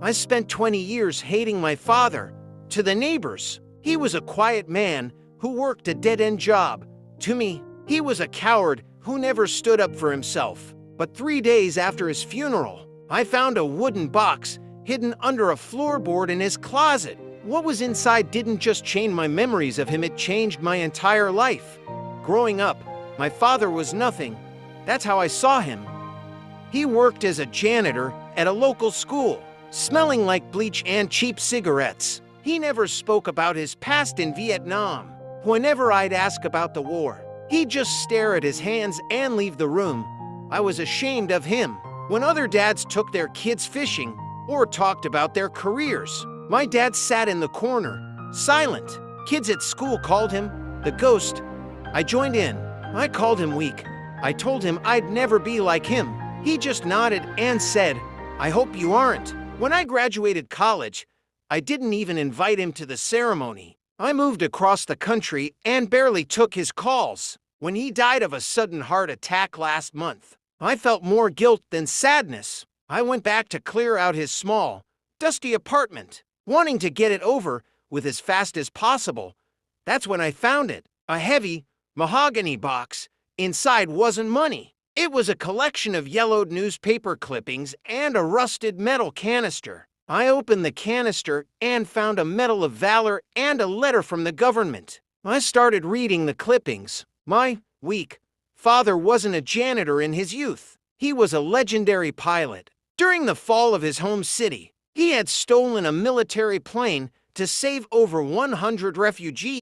I spent 20 years hating my father. To the neighbors, he was a quiet man who worked a dead-end job. To me, he was a coward who never stood up for himself. But 3 days after his funeral, I found a wooden box hidden under a floorboard in his closet. What was inside didn't just change my memories of him, it changed my entire life. Growing up, my father was nothing. That's how I saw him. He worked as a janitor at a local school, smelling like bleach and cheap cigarettes. He never spoke about his past in Vietnam. Whenever I'd ask about the war, he'd just stare at his hands and leave the room. I was ashamed of him. When other dads took their kids fishing or talked about their careers, my dad sat in the corner, silent. Kids at school called him the ghost. I joined in. I called him weak. I told him I'd never be like him. He just nodded and said, "I hope you aren't." When I graduated college, I didn't even invite him to the ceremony. I moved across the country and barely took his calls. When he died of a sudden heart attack last month, I felt more guilt than sadness. I went back to clear out his small, dusty apartment, wanting to get it over with as fast as possible. That's when I found it, a heavy, mahogany box. Inside wasn't money. It was a collection of yellowed newspaper clippings and a rusted metal canister. I opened the canister and found a Medal of Valor and a letter from the government. I started reading the clippings. My weak father wasn't a janitor in his youth. He was a legendary pilot. During the fall of his home city, he had stolen a military plane to save over 100 refugees.